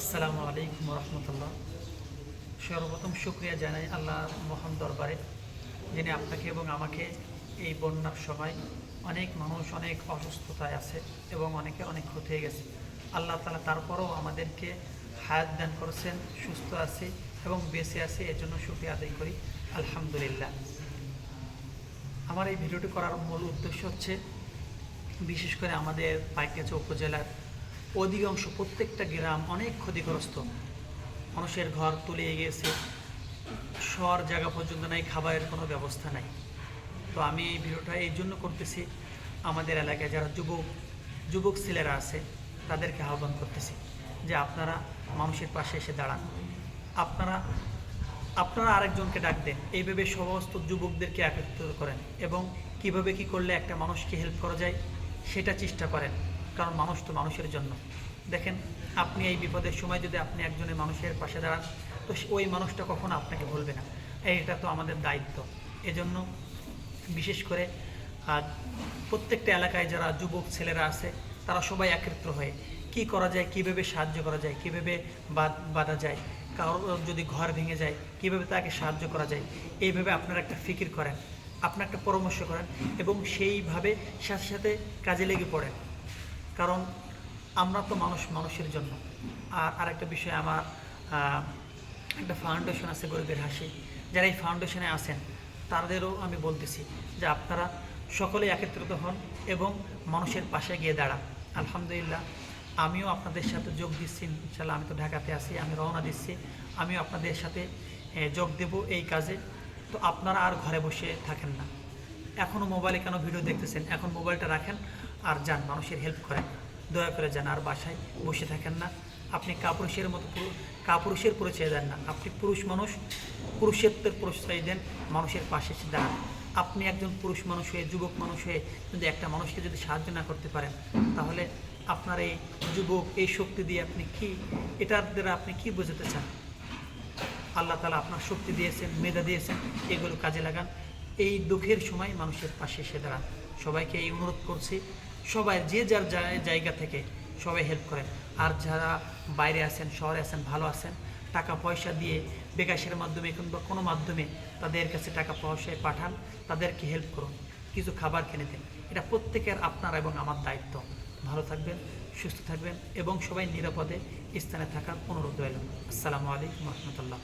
আসসালামু আলাইকুম রহমতুল্লাহ। সর্বপ্রথম শুক্রিয়া জানাই আল্লাহর মহান দরবারে, যিনি আপনাকে এবং আমাকে এই বন্যার সময় অনেক মানুষ অনেক অসুস্থতায় আছে এবং অনেকের অনেক ক্ষতি হয়ে গেছে। আল্লাহ তাআলা তারপরেও আমাদেরকে হায়াত দান করেছেন, সুস্থ আছি এবং বেঁচে আছি, এর জন্য শুকরিয়া আদায় করি আলহামদুলিল্লাহ। আমার এই ভিডিওটি করার মূল উদ্দেশ্য হচ্ছে, বিশেষ করে আমাদের পাইকগাছা উপজেলার অধিকাংশ প্রত্যেকটা গ্রাম অনেক ক্ষতিগ্রস্ত, মানুষের ঘর তলিয়ে গিয়েছে, শহর জায়গা পর্যন্ত নাই, খাবারের কোনো ব্যবস্থা নাই। তো আমি এই ভিডিওটা এই জন্য করতেছি, আমাদের এলাকায় যারা যুবক ছেলেরা আছে তাদেরকে আহ্বান করতেছি যে আপনারা মানুষের পাশে এসে দাঁড়ান, আপনারা আপনারা আরেকজনকে ডাক দেন, এইভাবে সমস্ত যুবকদেরকে একত্রিত করেন এবং কিভাবে কি করলে একটা মানুষকে হেল্প করা যায় সেটা চেষ্টা করেন। কারণ মানুষ তো মানুষের জন্য। দেখেন, আপনি এই বিপদের সময় যদি আপনি একজনের মানুষের পাশে দাঁড়ান, তো ওই মানুষটা কখনো আপনাকে ভুলবে না। এটা তো আমাদের দায়িত্ব। এজন্য বিশেষ করে প্রত্যেকটা এলাকায় যারা যুবক ছেলেরা আছে তারা সবাই একত্র হয়ে কি করা যায়, কিভাবে সাহায্য করা যায়, কিভাবে বাধা যায়, কারোর যদি ঘর ভেঙে যায় কিভাবে তাকে সাহায্য করা যায়, এইভাবে আপনারা একটা ফিকির করেন, আপনার একটা পরামর্শ করেন এবং সেইভাবে সাথে সাথে কাজে লেগে পড়েন। কারণ আমরা তো মানুষের জন্য। আর আরেকটা বিষয়, আমার একটা ফাউন্ডেশন আছে গরিবের হাসি, যারা এই ফাউন্ডেশনে আছেন তাদেরও আমি বলতেছি যে আপনারা সকলে একত্রিত হন এবং মানুষের পাশে গিয়ে দাঁড়ান। আলহামদুলিল্লাহ, আমিও আপনাদের সাথে যোগ দিচ্ছি। ইনশাল্লাহ, আমি তো ঢাকাতে আছি, আমি রওনা দিচ্ছি, আমিও আপনাদের সাথে যোগ দেব এই কাজে। তো আপনারা আর ঘরে বসে থাকেন না, এখনও মোবাইলে কেন ভিডিও দেখতেছেন, এখন মোবাইলটা রাখেন আর যান, মানুষের হেল্প করেন, দয়া করে যান। আর বাসায় বসে থাকেন না। আপনি কাপুরুষের মতো কাপুরুষের পরিচয় দেন না, আপনি পুরুষ মানুষ, পুরুষত্বের পরিচয় দেন, মানুষের পাশে এসে দাঁড়ান। আপনি একজন পুরুষ মানুষ হয়ে, যুবক মানুষ হয়ে যদি একটা মানুষকে যদি সাহায্য না করতে পারেন, তাহলে আপনার এই যুবক এই শক্তি দিয়ে আপনি কি, এটার দ্বারা আপনি কি বোঝাতে চান? আল্লাহ তাআলা আপনার শক্তি দিয়েছেন, মেধা দিয়েছেন, এগুলো কাজে লাগান। এই দুঃখের সময় মানুষের পাশে এসে দাঁড়ান। সবাইকে এই অনুরোধ করছি, সবাই যে যার জায়গা থেকে সবাই হেল্প করেন। আর যারা বাইরে আছেন, শহরে আছেন, ভালো আছেন, টাকা পয়সা দিয়ে বিকাশের মাধ্যমে কিংবা কোনো মাধ্যমে তাদের কাছে টাকা পয়সায় পাঠান, তাদেরকে হেল্প করুন, কিছু খাবার কিনে দিন। এটা প্রত্যেকের আপনার এবং আমার দায়িত্ব। ভালো থাকবেন, সুস্থ থাকবেন এবং সবাই নিরাপদে স্থানে থাকার অনুরোধ রইল। আসসালামু আলাইকুম রহমতুল্লাহ।